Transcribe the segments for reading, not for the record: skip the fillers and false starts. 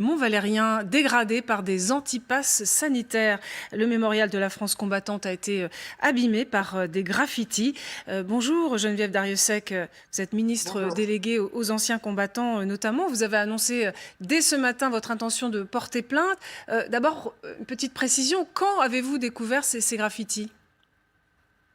Mont-Valérien dégradé par des antipasses sanitaires. Le mémorial de la France combattante a été abîmé par des graffitis. Bonjour Geneviève Darrieussecq, vous êtes ministre Bonjour. déléguée aux anciens combattants notamment. Vous avez annoncé dès ce matin votre intention de porter plainte. D'abord, une petite précision, quand avez-vous découvert ces graffitis?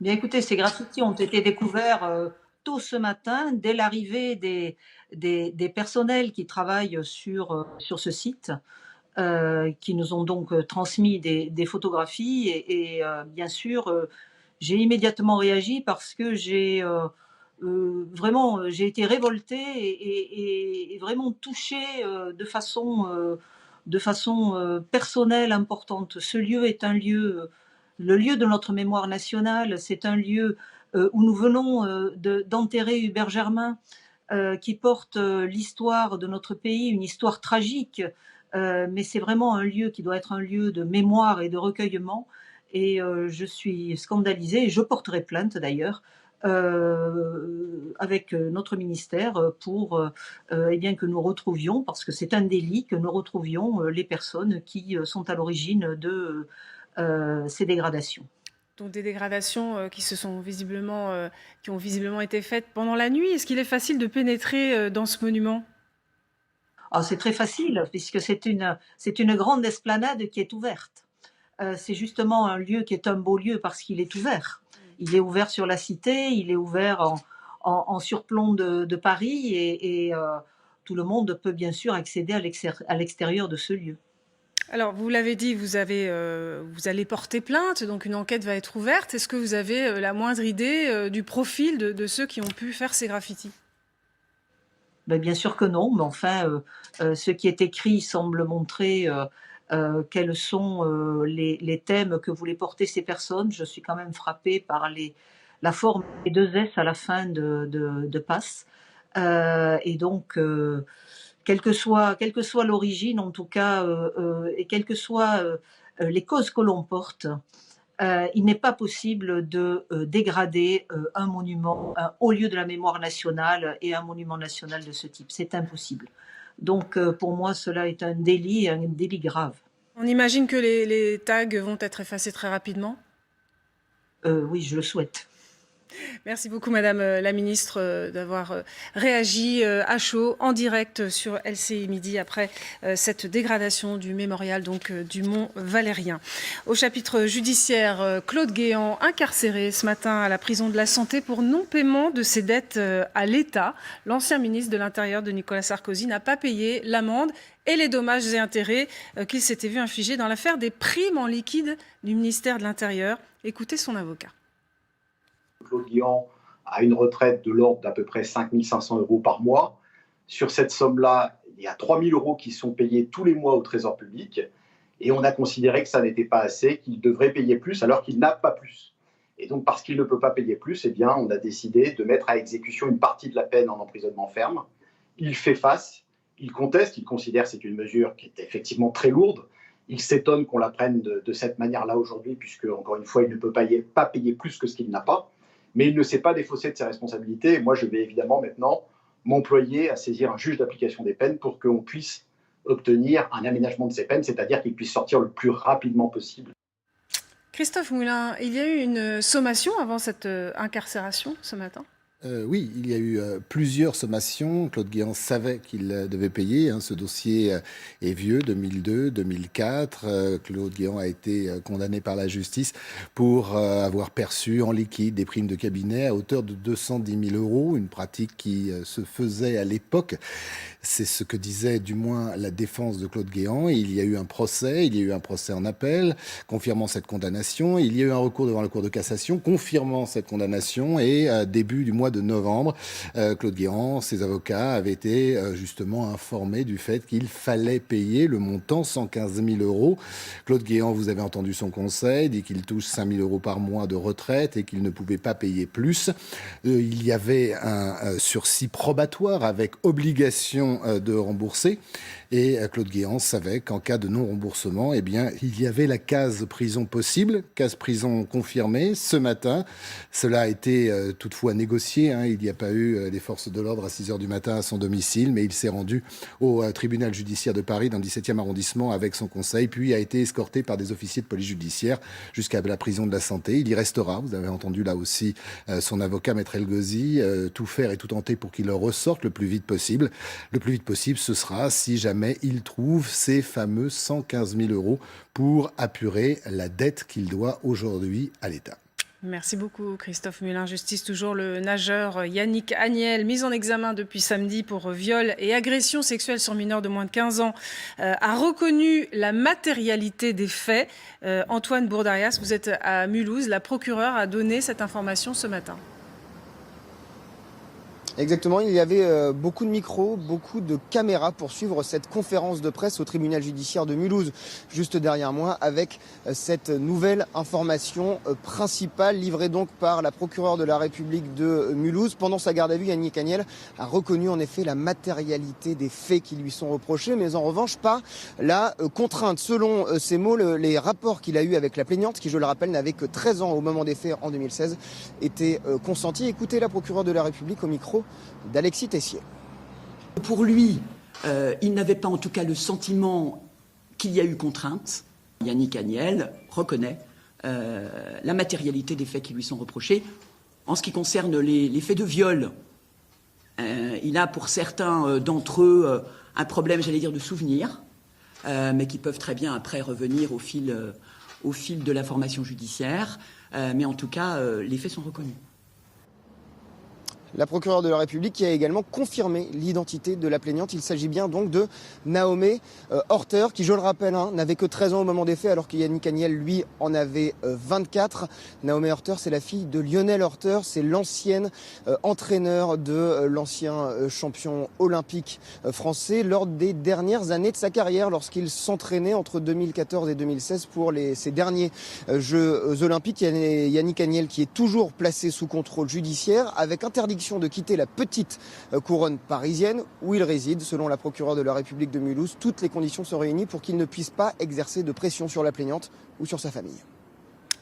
Bien écoutez, ces graffitis ont été découverts, tôt ce matin, dès l'arrivée des personnels qui travaillent sur ce site, qui nous ont donc, transmis des photographies et bien sûr, j'ai immédiatement réagi parce que vraiment, j'ai été révoltée et vraiment touchée, de façon personnelle importante. Ce lieu est un lieu, le lieu de notre mémoire nationale, c'est un lieu, où nous venons, d'enterrer Hubert Germain, qui porte, l'histoire de notre pays, une histoire tragique, mais c'est vraiment un lieu qui doit être un lieu de mémoire et de recueillement et je suis scandalisée et je porterai plainte d'ailleurs, avec, notre ministère, pour, eh bien que nous retrouvions, parce que c'est un délit, que nous retrouvions, les personnes qui, sont à l'origine de, ces dégradations. Donc des dégradations qui ont visiblement été faites pendant la nuit. Est-ce qu'il est facile de pénétrer dans ce monument? Ah, c'est très facile puisque c'est une grande esplanade qui est ouverte. C'est justement un lieu qui est un beau lieu parce qu'il est ouvert. Il est ouvert sur la cité, il est ouvert en surplomb de Paris et tout le monde peut bien sûr accéder à l'extérieur de ce lieu. Alors, vous l'avez dit, vous allez porter plainte, donc une enquête va être ouverte. Est-ce que vous avez la moindre idée du profil de ceux qui ont pu faire ces graffitis? Ben, bien sûr que non, mais enfin, ce qui est écrit semble montrer, quels sont, les thèmes que voulaient porter ces personnes. Je suis quand même frappée par la forme des 2 S à la fin de passe, et donc quelle que soit l'origine en tout cas, et quelles que soient, les causes que l'on porte, il n'est pas possible de, dégrader, un monument, un haut lieu de la mémoire nationale et un monument national de ce type. C'est impossible. Donc, pour moi, cela est un délit grave. On imagine que les tags vont être effacés très rapidement. Oui, je le souhaite. Merci beaucoup, Madame la Ministre, d'avoir réagi à chaud, en direct sur LCI Midi, après cette dégradation du mémorial du Mont Valérien. Au chapitre judiciaire, Claude Guéant, incarcéré ce matin à la prison de la Santé pour non-paiement de ses dettes à l'État. L'ancien ministre de l'Intérieur de Nicolas Sarkozy n'a pas payé l'amende et les dommages et intérêts qu'il s'était vu infliger dans l'affaire des primes en liquide du ministère de l'Intérieur. Écoutez son avocat. Claude Guéant a une retraite de l'ordre d'à peu près 5 500 € par mois. Sur cette somme-là, il y a 3 000 € qui sont payés tous les mois au Trésor public. Et on a considéré que ça n'était pas assez, qu'il devrait payer plus alors qu'il n'a pas plus. Et donc, parce qu'il ne peut pas payer plus, eh bien, on a décidé de mettre à exécution une partie de la peine en emprisonnement ferme. Il fait face, il conteste, il considère que c'est une mesure qui est effectivement très lourde. Il s'étonne qu'on la prenne de cette manière-là aujourd'hui, puisque, encore une fois, il ne peut pas payer plus que ce qu'il n'a pas. Mais il ne s'est pas défaussé de ses responsabilités. Et moi, je vais évidemment maintenant m'employer à saisir un juge d'application des peines pour qu'on puisse obtenir un aménagement de ces peines, c'est-à-dire qu'il puisse sortir le plus rapidement possible. Christophe Moulin, il y a eu une sommation avant cette incarcération ce matin? Oui, il y a eu plusieurs sommations. Claude Guéant savait qu'il devait payer, hein. Ce dossier est vieux, 2002, 2004. Claude Guéant a été condamné par la justice pour avoir perçu en liquide des primes de cabinet à hauteur de 210 000 €, une pratique qui se faisait à l'époque. C'est ce que disait du moins la défense de Claude Guéant. Il y a eu un procès, en appel, confirmant cette condamnation. Il y a eu un recours devant la Cour de cassation, confirmant cette condamnation. Et début du mois de novembre, Claude Guéant, ses avocats avaient été justement informés du fait qu'il fallait payer le montant 115 000 €. Claude Guéant, vous avez entendu son conseil, dit qu'il touche 5 000 € par mois de retraite et qu'il ne pouvait pas payer plus. Il y avait un sursis probatoire avec obligation de rembourser. Et Claude Guéant savait qu'en cas de non-remboursement, eh bien, il y avait la case prison possible, case prison confirmée ce matin. Cela a été toutefois négocié dossier. Il n'y a pas eu les forces de l'ordre à 6h du matin à son domicile, mais il s'est rendu au tribunal judiciaire de Paris dans le 17e arrondissement avec son conseil, puis a été escorté par des officiers de police judiciaire jusqu'à la prison de la Santé. Il y restera. Vous avez entendu là aussi son avocat, Maître El Ghazi, tout faire et tout tenter pour qu'il ressorte le plus vite possible. Le plus vite possible, ce sera si jamais il trouve ces fameux 115 000 € pour apurer la dette qu'il doit aujourd'hui à l'État. Merci beaucoup Christophe Mulin. Justice toujours, le nageur Yannick Agnel, mis en examen depuis samedi pour viol et agression sexuelle sur mineurs de moins de 15 ans, a reconnu la matérialité des faits. Antoine Bourdarias, vous êtes à Mulhouse. La procureure a donné cette information ce matin. Exactement, il y avait beaucoup de micros, beaucoup de caméras pour suivre cette conférence de presse au tribunal judiciaire de Mulhouse, juste derrière moi, avec cette nouvelle information principale livrée donc par la procureure de la République de Mulhouse. Pendant sa garde à vue, Yannick Agnel a reconnu en effet la matérialité des faits qui lui sont reprochés, mais en revanche pas la contrainte. Selon ses mots, les rapports qu'il a eus avec la plaignante, qui je le rappelle n'avait que 13 ans au moment des faits en 2016, étaient consentis. Écoutez la procureure de la République au micro d'Alexis Tessier. Pour lui, il n'avait pas en tout cas le sentiment qu'il y a eu contrainte. Yannick Agnel reconnaît la matérialité des faits qui lui sont reprochés. En ce qui concerne les faits de viol, il a pour certains d'entre eux un problème, j'allais dire, de souvenir, mais qui peuvent très bien après revenir au fil de l'information judiciaire. Mais en tout cas, les faits sont reconnus. La procureure de la République qui a également confirmé l'identité de la plaignante. Il s'agit bien donc de Naomé Horter, qui, je le rappelle, n'avait que 13 ans au moment des faits, alors que Yannick Agnel, lui, en avait 24. Naomé Horter, c'est la fille de Lionel Horter, c'est l'ancienne entraîneur de l'ancien champion olympique français lors des dernières années de sa carrière, lorsqu'il s'entraînait entre 2014 et 2016 pour ses derniers Jeux olympiques. Yannick Agnel qui est toujours placé sous contrôle judiciaire, avec interdiction de quitter la petite couronne parisienne où il réside. Selon la procureure de la République de Mulhouse, toutes les conditions sont réunies pour qu'il ne puisse pas exercer de pression sur la plaignante ou sur sa famille.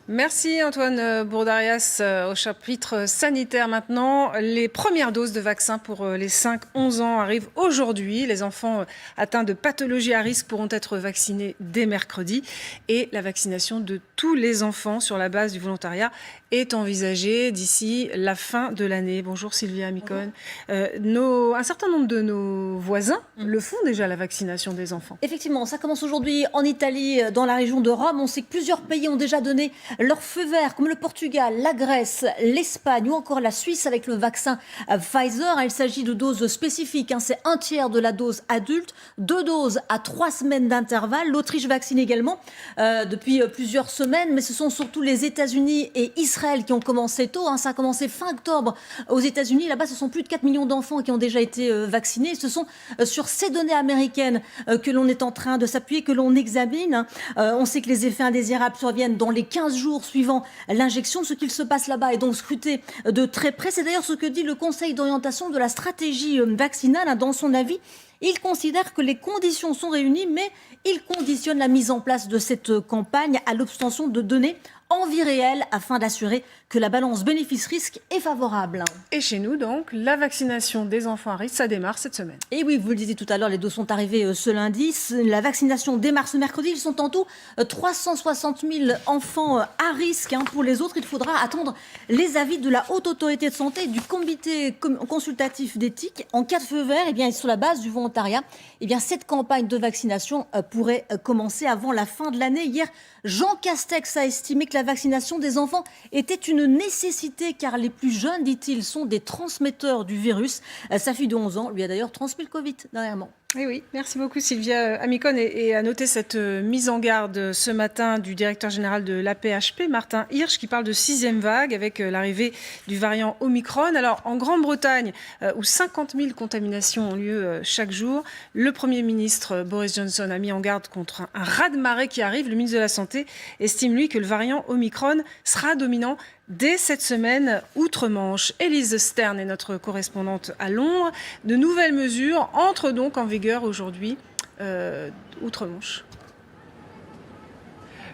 Merci Antoine Bourdarias. Au chapitre sanitaire maintenant, les premières doses de vaccins pour les 5-11 ans arrivent aujourd'hui. Les enfants atteints de pathologies à risque pourront être vaccinés dès mercredi. Et la vaccination de tous les enfants sur la base du volontariat est envisagée d'ici la fin de l'année. Bonjour Sylvia Micone. Un certain nombre de nos voisins le font déjà, la vaccination des enfants. Effectivement, ça commence aujourd'hui en Italie, dans la région de Rome. On sait que plusieurs pays ont déjà donné leur feu vert, comme le Portugal, la Grèce, l'Espagne ou encore la Suisse avec le vaccin Pfizer. Il s'agit de doses spécifiques. C'est un tiers de la dose adulte, 2 doses à 3 semaines d'intervalle. L'Autriche vaccine également depuis plusieurs semaines, mais ce sont surtout les États-Unis et Israël qui ont commencé tôt. Ça a commencé fin octobre aux États-Unis. Là-bas, ce sont plus de 4 millions d'enfants qui ont déjà été vaccinés. Ce sont sur ces données américaines que l'on est en train de s'appuyer, que l'on examine. On sait que les effets indésirables surviennent dans les 15 jours suivant l'injection. Ce qu'il se passe là-bas est donc scruté de très près. C'est d'ailleurs ce que dit le Conseil d'orientation de la stratégie vaccinale. Dans son avis, il considère que les conditions sont réunies, mais il conditionne la mise en place de cette campagne à l'obtention de données en vie réelle afin d'assurer que la balance bénéfice-risque est favorable. Et chez nous, donc, la vaccination des enfants à risque, ça démarre cette semaine. Et oui, vous le disiez tout à l'heure, les doses sont arrivées ce lundi. La vaccination démarre ce mercredi. Ils sont en tout 360 000 enfants à risque. Pour les autres, il faudra attendre les avis de la Haute Autorité de Santé et du Comité consultatif d'éthique. En cas de feu vert, et sur la base du volontariat, cette campagne de vaccination pourrait commencer avant la fin de l'année. Hier, Jean Castex a estimé que la vaccination des enfants était une nécessité car les plus jeunes, dit-il, sont des transmetteurs du virus. Sa fille de 11 ans lui a d'ailleurs transmis le Covid dernièrement. Oui, merci beaucoup Sylvia Amicone. Et à noter cette mise en garde ce matin du directeur général de l'AP-HP, Martin Hirsch, qui parle de 6e vague avec l'arrivée du variant Omicron. Alors en Grande-Bretagne, où 50 000 contaminations ont lieu chaque jour, le Premier ministre Boris Johnson a mis en garde contre un raz-de-marée qui arrive. Le ministre de la Santé estime, lui, que le variant Omicron sera dominant dès cette semaine outre-Manche. Élise Stern est notre correspondante à Londres. De nouvelles mesures entrent donc en vigueur aujourd'hui outre-Manche.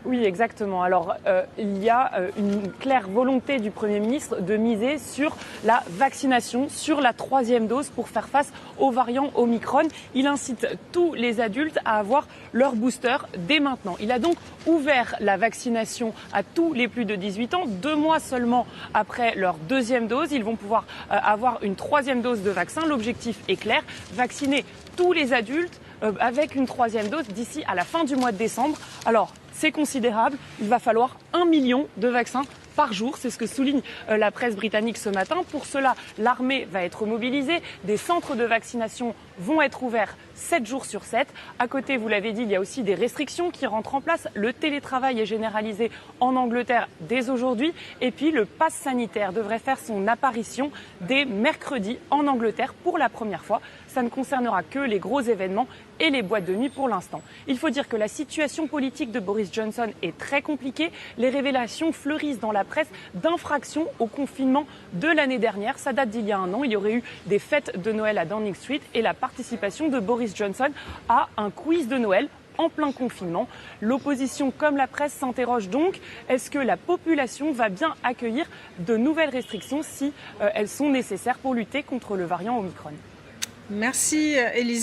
Oui, exactement. Alors, il y a une claire volonté du Premier ministre de miser sur la vaccination, sur la 3e dose pour faire face aux variants Omicron. Il incite tous les adultes à avoir leur booster dès maintenant. Il a donc ouvert la vaccination à tous les plus de 18 ans, 2 mois seulement après leur 2e dose. Ils vont pouvoir avoir une 3e dose de vaccin. L'objectif est clair, vacciner tous les adultes avec une 3e dose d'ici à la fin du mois de décembre. Alors, c'est considérable, il va falloir 1 million de vaccins par jour, c'est ce que souligne la presse britannique ce matin. Pour cela, l'armée va être mobilisée, des centres de vaccination vont être ouverts 7 jours sur 7. À côté, vous l'avez dit, il y a aussi des restrictions qui rentrent en place. Le télétravail est généralisé en Angleterre dès aujourd'hui. Et puis, le pass sanitaire devrait faire son apparition dès mercredi en Angleterre pour la première fois. Ça ne concernera que les gros événements et les boîtes de nuit pour l'instant. Il faut dire que la situation politique de Boris Johnson est très compliquée. Les révélations fleurissent dans la presse d'infractions au confinement de l'année dernière. Ça date d'il y a 1 an. Il y aurait eu des fêtes de Noël à Downing Street et la participation de Boris Johnson à un quiz de Noël en plein confinement. L'opposition comme la presse s'interroge donc, est-ce que la population va bien accueillir de nouvelles restrictions si elles sont nécessaires pour lutter contre le variant Omicron ? Merci Élise.